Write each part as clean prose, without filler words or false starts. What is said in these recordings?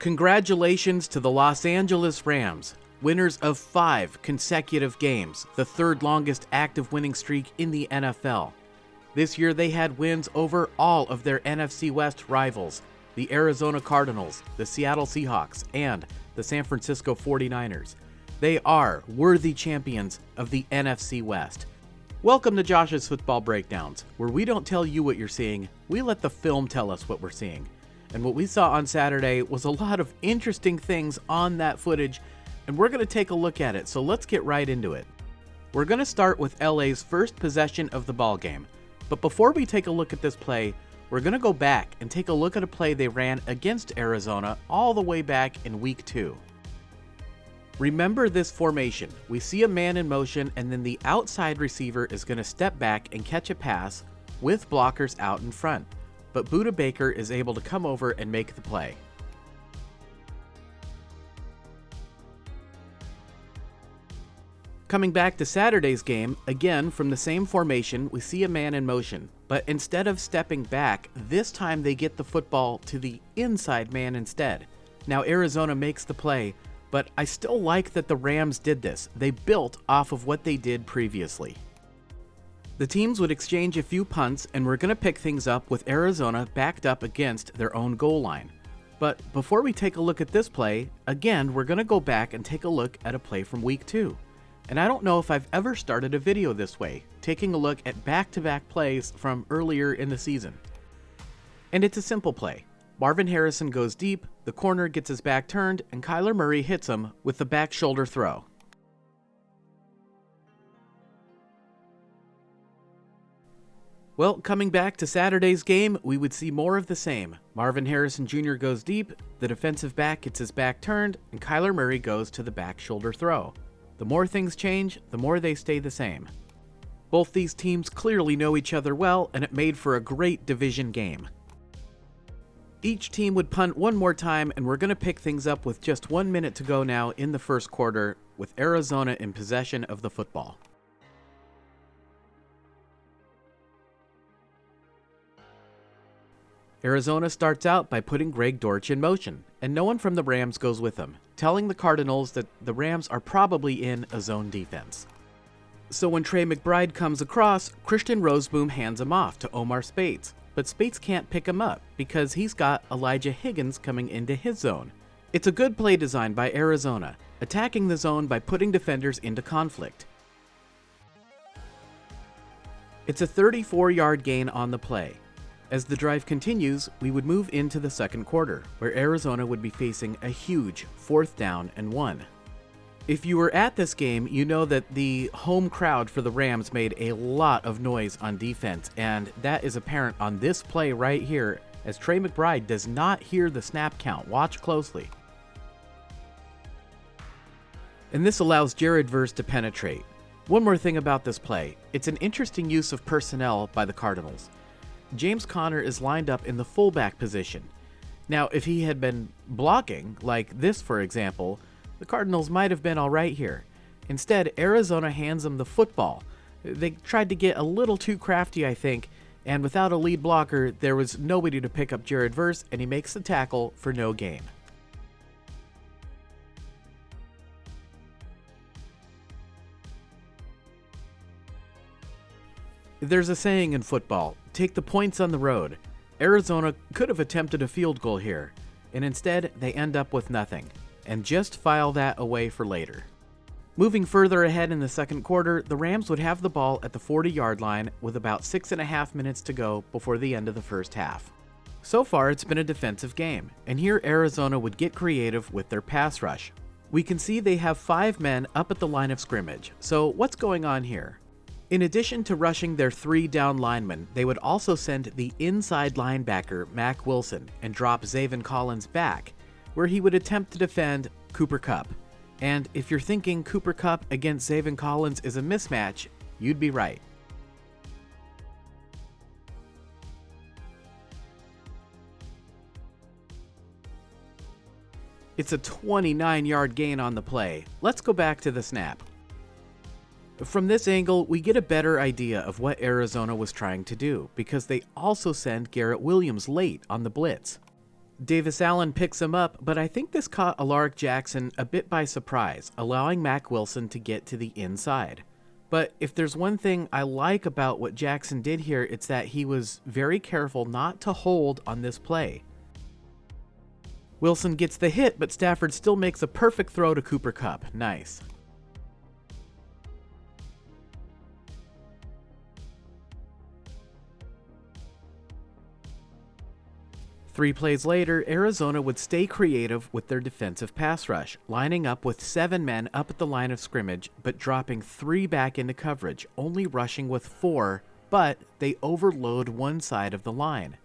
Congratulations to the Los Angeles Rams, winners of 5 consecutive games, the third longest active winning streak in the NFL. This year they had wins over all of their NFC West rivals, the Arizona Cardinals, the Seattle Seahawks, and the San Francisco 49ers. They are worthy champions of the NFC West. Welcome to Josh's Football Breakdowns, where we don't tell you what you're seeing, we let the film tell us what we're seeing. And what we saw on Saturday was a lot of interesting things on that footage, and we're going to take a look at it, so let's get right into it. We're going to start with LA's first possession of the ball game, but before we take a look at this play, we're going to go back and take a look at a play they ran against Arizona all the way back in Week 2. Remember this formation. We see a man in motion, and then the outside receiver is going to step back and catch a pass with blockers out in front. But Budda Baker is able to come over and make the play. Coming back to Saturday's game, again from the same formation, we see a man in motion, but instead of stepping back, this time they get the football to the inside man instead. Now Arizona makes the play, but I still like that the Rams did this. They built off of what they did previously. The teams would exchange a few punts, and we're going to pick things up with Arizona backed up against their own goal line. But before we take a look at this play, again, we're going to go back and take a look at a play from Week 2. And I don't know if I've ever started a video this way, taking a look at back-to-back plays from earlier in the season. And it's a simple play. Marvin Harrison goes deep, the corner gets his back turned, and Kyler Murray hits him with the back shoulder throw. Well, coming back to Saturday's game, we would see more of the same. Marvin Harrison Jr. goes deep, the defensive back gets his back turned, and Kyler Murray goes to the back shoulder throw. The more things change, the more they stay the same. Both these teams clearly know each other well, and it made for a great division game. Each team would punt one more time, and we're going to pick things up with just 1 minute to go now in the first quarter, with Arizona in possession of the football. Arizona starts out by putting Greg Dortch in motion, and no one from the Rams goes with him, telling the Cardinals that the Rams are probably in a zone defense. So when Trey McBride comes across, Christian Rozeboom hands him off to Omar Speights, but Speights can't pick him up because he's got Elijah Higgins coming into his zone. It's a good play design by Arizona, attacking the zone by putting defenders into conflict. It's a 34-yard gain on the play. As the drive continues, we would move into the second quarter, where Arizona would be facing a huge 4th down and 1. If you were at this game, you know that the home crowd for the Rams made a lot of noise on defense, and that is apparent on this play right here, as Trey McBride does not hear the snap count. Watch closely. And this allows Jared Verse to penetrate. One more thing about this play, it's an interesting use of personnel by the Cardinals. James Conner is lined up in the fullback position. Now, if he had been blocking, like this for example, the Cardinals might have been alright here. Instead, Arizona hands him the football. They tried to get a little too crafty, I think, and without a lead blocker, there was nobody to pick up Jared Verse, and he makes the tackle for no gain. There's a saying in football, take the points on the road. Arizona could have attempted a field goal here, and instead they end up with nothing, and just file that away for later. Moving further ahead in the second quarter, the Rams would have the ball at the 40-yard line with about 6.5 minutes to go before the end of the first half. So far it's been a defensive game, and here Arizona would get creative with their pass rush. We can see they have 5 men up at the line of scrimmage, so what's going on here? In addition to rushing their 3 down linemen, they would also send the inside linebacker, Mack Wilson, and drop Zaven Collins back, where he would attempt to defend Cooper Kupp. And if you're thinking Cooper Kupp against Zaven Collins is a mismatch, you'd be right. It's a 29-yard gain on the play. Let's go back to the snap. From this angle, we get a better idea of what Arizona was trying to do, because they also send Garrett Williams late on the blitz. Davis Allen picks him up, but I think this caught Alaric Jackson a bit by surprise, allowing Mack Wilson to get to the inside. But if there's one thing I like about what Jackson did here, it's that he was very careful not to hold on this play. Wilson gets the hit, but Stafford still makes a perfect throw to Cooper Kupp. Nice. Three plays later, Arizona would stay creative with their defensive pass rush, lining up with 7 men up at the line of scrimmage, but dropping 3 back into coverage, only rushing with 4, but they overload one side of the line.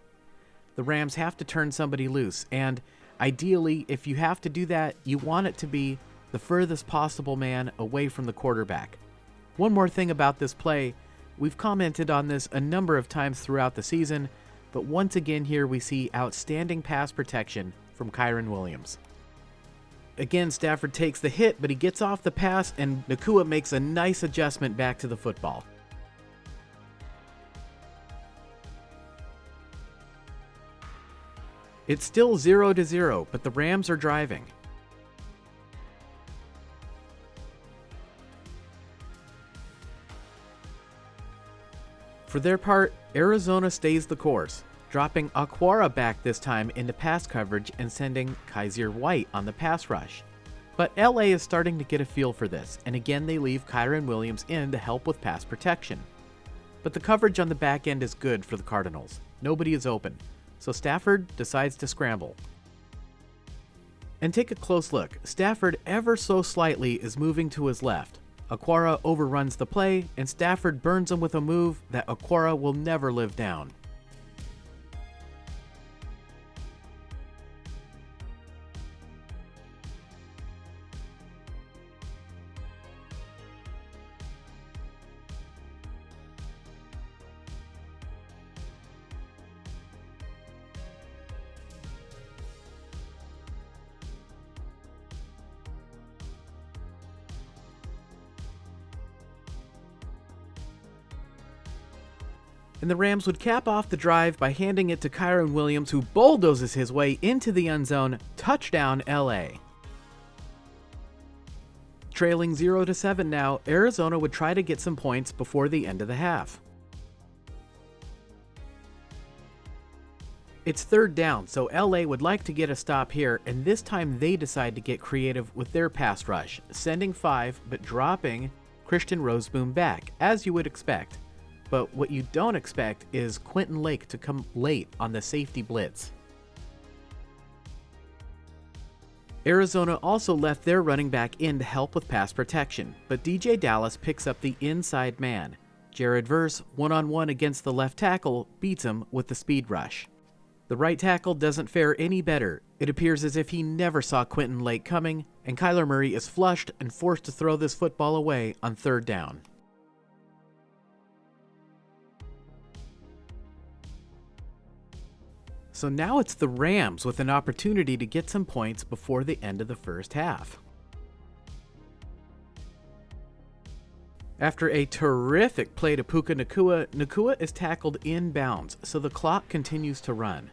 The Rams have to turn somebody loose, and ideally, if you have to do that, you want it to be the furthest possible man away from the quarterback. One more thing about this play, we've commented on this a number of times throughout the season, but once again here we see outstanding pass protection from Kyren Williams. Again, Stafford takes the hit, but he gets off the pass, and Nacua makes a nice adjustment back to the football. It's still 0-0, but the Rams are driving. For their part, Arizona stays the course, dropping Aquara back this time into pass coverage and sending Kaiser White on the pass rush. But LA is starting to get a feel for this, and again they leave Kyren Williams in to help with pass protection. But the coverage on the back end is good for the Cardinals. Nobody is open, so Stafford decides to scramble. And take a close look. Stafford ever so slightly is moving to his left. Aquara overruns the play, and Stafford burns him with a move that Aquara will never live down. And the Rams would cap off the drive by handing it to Kyren Williams, who bulldozes his way into the end zone. Touchdown, LA. Trailing 0-7 now, Arizona would try to get some points before the end of the half. It's 3rd down, so LA would like to get a stop here, and this time they decide to get creative with their pass rush, sending 5 but dropping Christian Roseboom back, as you would expect. But what you don't expect is Quentin Lake to come late on the safety blitz. Arizona also left their running back in to help with pass protection, but DJ Dallas picks up the inside man. Jared Verse, one-on-one against the left tackle, beats him with the speed rush. The right tackle doesn't fare any better. It appears as if he never saw Quentin Lake coming, and Kyler Murray is flushed and forced to throw this football away on 3rd down. So now it's the Rams with an opportunity to get some points before the end of the first half. After a terrific play to Puka Nacua, Nacua is tackled inbounds, so the clock continues to run.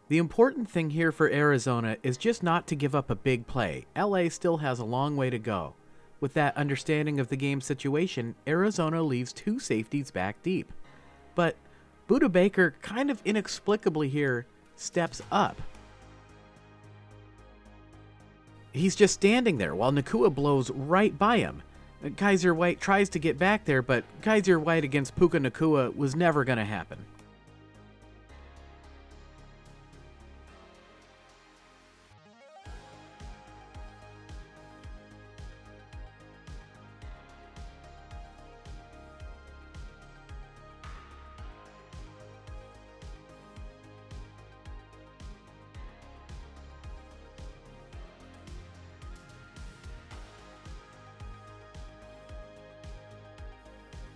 The important thing here for Arizona is just not to give up a big play. LA still has a long way to go. With that understanding of the game situation, Arizona leaves 2 safeties back deep. But Budda Baker, kind of inexplicably here, steps up. He's just standing there while Nacua blows right by him. Kaiser White tries to get back there, but Kaiser White against Puka Nacua was never going to happen.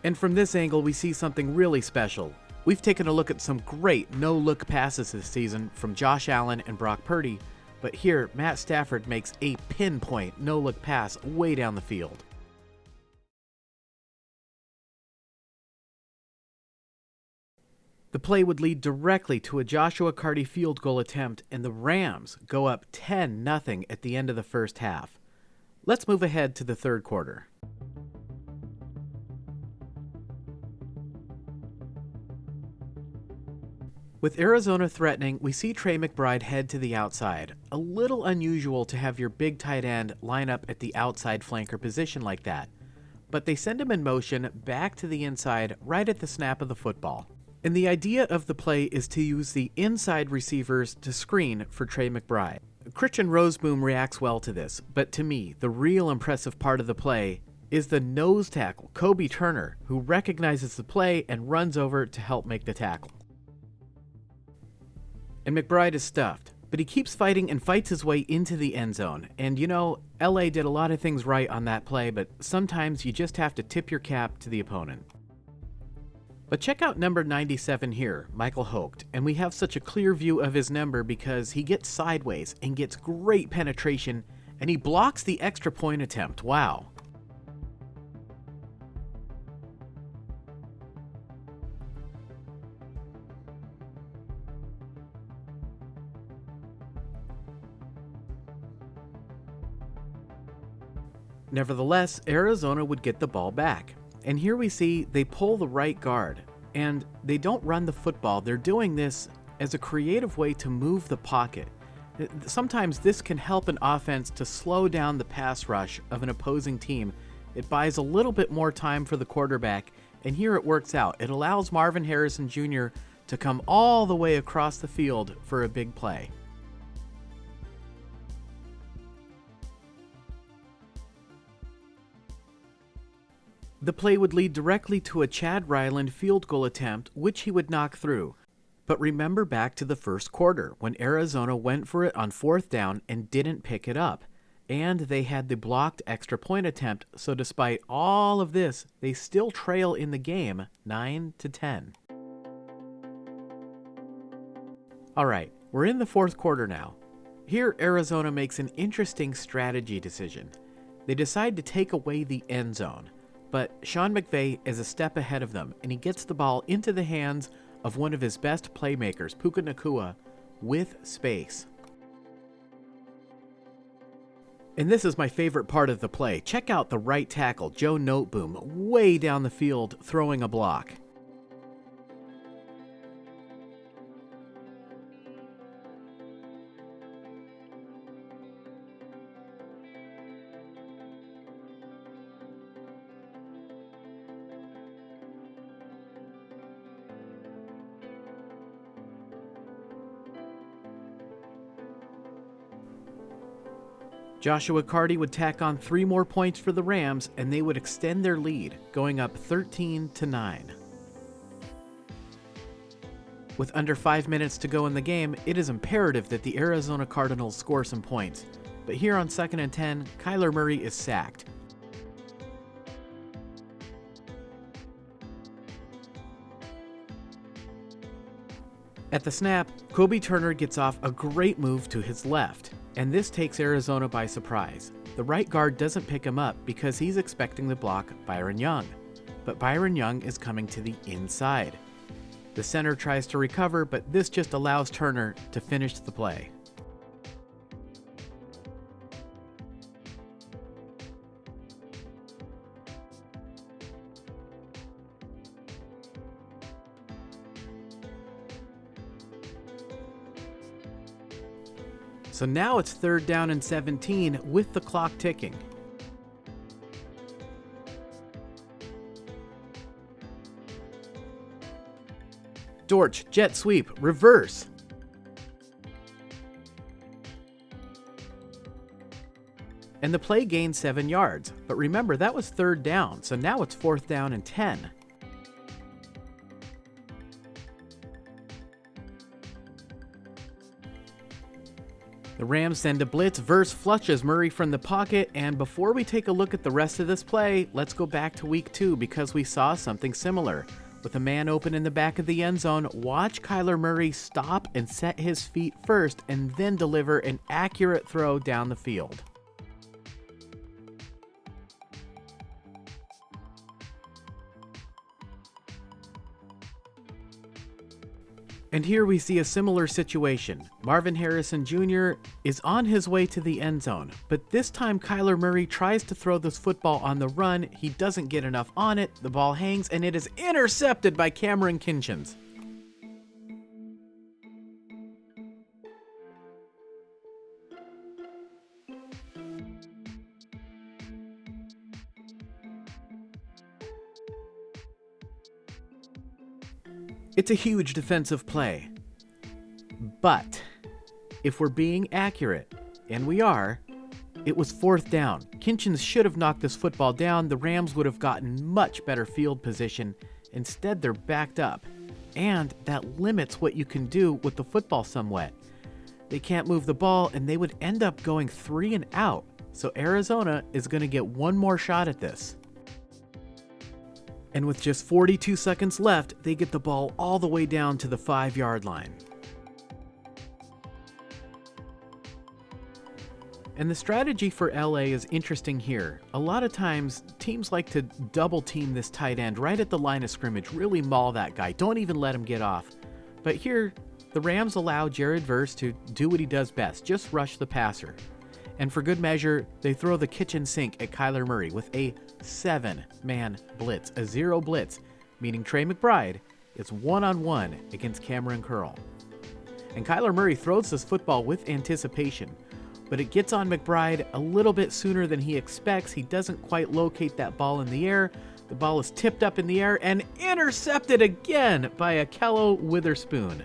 And from this angle, we see something really special. We've taken a look at some great no-look passes this season from Josh Allen and Brock Purdy, but here, Matt Stafford makes a pinpoint no-look pass way down the field. The play would lead directly to a Joshua Carty field goal attempt, and the Rams go up 10-0 at the end of the first half. Let's move ahead to the third quarter. With Arizona threatening, we see Trey McBride head to the outside. A little unusual to have your big tight end line up at the outside flanker position like that. But they send him in motion back to the inside right at the snap of the football. And the idea of the play is to use the inside receivers to screen for Trey McBride. Christian Roseboom reacts well to this, but to me, the real impressive part of the play is the nose tackle, Kobe Turner, who recognizes the play and runs over to help make the tackle. And McBride is stuffed, but he keeps fighting and fights his way into the end zone. And you know, LA did a lot of things right on that play, but sometimes you just have to tip your cap to the opponent. But check out number 97 here, Michael Hogt, and we have such a clear view of his number because he gets sideways and gets great penetration, and he blocks the extra point attempt. Wow. Nevertheless, Arizona would get the ball back. And here we see they pull the right guard, and they don't run the football. They're doing this as a creative way to move the pocket. Sometimes this can help an offense to slow down the pass rush of an opposing team. It buys a little bit more time for the quarterback, and here it works out. It allows Marvin Harrison Jr. to come all the way across the field for a big play. The play would lead directly to a Chad Ryland field goal attempt, which he would knock through. But remember back to the first quarter, when Arizona went for it on fourth down and didn't pick it up. And they had the blocked extra point attempt, so despite all of this, they still trail in the game 9-10. Alright, we're in the fourth quarter now. Here, Arizona makes an interesting strategy decision. They decide to take away the end zone. But Sean McVay is a step ahead of them, and he gets the ball into the hands of one of his best playmakers, Puka Nacua, with space. And this is my favorite part of the play. Check out the right tackle, Joe Noteboom, way down the field throwing a block. Joshua Carty would tack on 3 more points for the Rams, and they would extend their lead, going up 13-9. With under 5 minutes to go in the game, it is imperative that the Arizona Cardinals score some points. But here on 2nd and 10, Kyler Murray is sacked. At the snap, Kobe Turner gets off a great move to his left, and this takes Arizona by surprise. The right guard doesn't pick him up because he's expecting to block Byron Young, but Byron Young is coming to the inside. The center tries to recover, but this just allows Turner to finish the play. So now it's 3rd down and 17 with the clock ticking. Dortch, jet sweep, reverse. And the play gained 7 yards. But remember, that was 3rd down, so now it's 4th down and 10. The Rams send a blitz, Verse flushes Murray from the pocket, and before we take a look at the rest of this play, let's go back to week 2 because we saw something similar. With a man open in the back of the end zone, watch Kyler Murray stop and set his feet first and then deliver an accurate throw down the field. And here we see a similar situation. Marvin Harrison Jr. is on his way to the end zone, but this time Kyler Murray tries to throw this football on the run. He doesn't get enough on it, the ball hangs, and it is intercepted by Cameron Kinchins. It's a huge defensive play, but if we're being accurate, and we are, it was 4th down. Kinchins should have knocked this football down. The Rams would have gotten much better field position. Instead, they're backed up, and that limits what you can do with the football somewhat. They can't move the ball, and they would end up going 3 and out. So Arizona is going to get one more shot at this. And with just 42 seconds left, they get the ball all the way down to the 5-yard line. And the strategy for LA is interesting here. A lot of times, teams like to double team this tight end right at the line of scrimmage, really maul that guy, don't even let him get off. But here, the Rams allow Jared Verse to do what he does best, just rush the passer. And for good measure, they throw the kitchen sink at Kyler Murray with a 7-man blitz, a 0 blitz, meaning Trey McBride is one-on-one against Cameron Curl. And Kyler Murray throws this football with anticipation, but it gets on McBride a little bit sooner than he expects. He doesn't quite locate that ball in the air. The ball is tipped up in the air and intercepted again by Akello Witherspoon.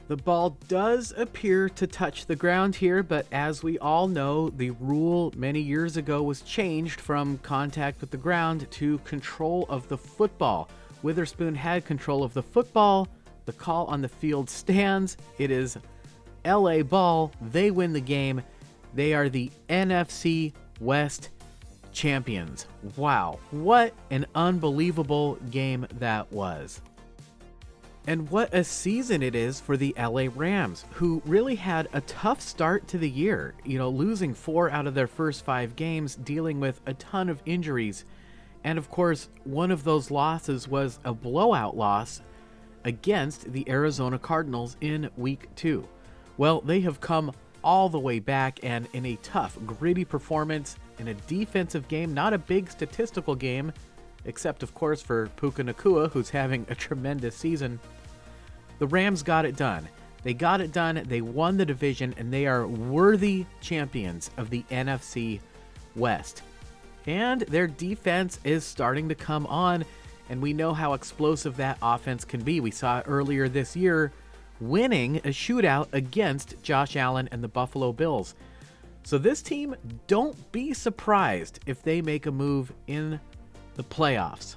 The ball does appear to touch the ground here, but as we all know, the rule many years ago was changed from contact with the ground to control of the football. Witherspoon had control of the football. The call on the field stands. It is LA ball. They win the game. They are the NFC West Champions. Wow, what an unbelievable game that was. And what a season it is for the LA Rams, who really had a tough start to the year, losing 4 out of their first 5 games, dealing with a ton of injuries. And of course, one of those losses was a blowout loss against the Arizona Cardinals in Week 2. Well, they have come all the way back, and in a tough, gritty performance in a defensive game, not a big statistical game, except of course for Puka Nacua, who's having a tremendous season. The Rams got it done. They got it done, they won the division, and they are worthy champions of the NFC West. And their defense is starting to come on, and we know how explosive that offense can be. We saw it earlier this year, winning a shootout against Josh Allen and the Buffalo Bills. So this team, don't be surprised if they make a move in the playoffs.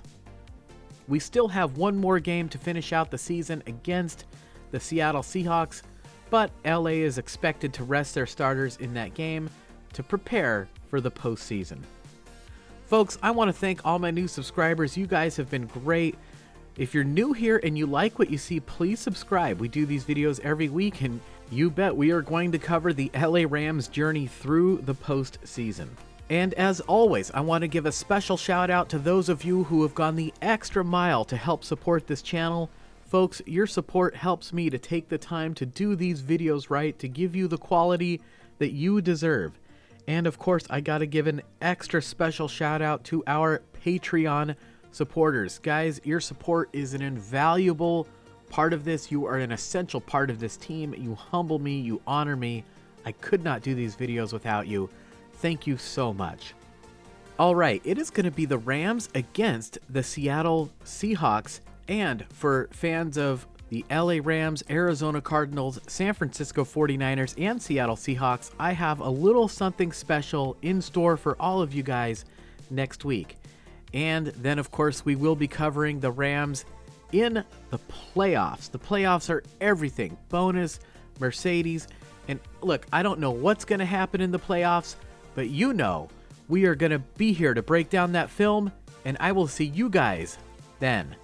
We still have one more game to finish out the season against the Seattle Seahawks, but LA is expected to rest their starters in that game to prepare for the postseason. Folks, I want to thank all my new subscribers. You guys have been great. If you're new here and you like what you see, please subscribe. We do these videos every week, and you bet we are going to cover the LA Rams' journey through the postseason. And as always, I want to give a special shout out to those of you who have gone the extra mile to help support this channel. Folks, your support helps me to take the time to do these videos right, to give you the quality that you deserve. And of course, I got to give an extra special shout out to our Patreon supporters. Guys, your support is an invaluable part of this. You are an essential part of this team. You humble me, you honor me. I could not do these videos without you. Thank you so much. All right, it is going to be the Rams against the Seattle Seahawks. And for fans of the LA Rams, Arizona Cardinals, San Francisco 49ers, and Seattle Seahawks, I have a little something special in store for all of you guys next week. And then, of course, we will be covering the Rams in the playoffs. The playoffs are everything. Bonus, Mercedes. And look, I don't know what's going to happen in the playoffs, but you know We are going to be here to break down that film, and I will see you guys then.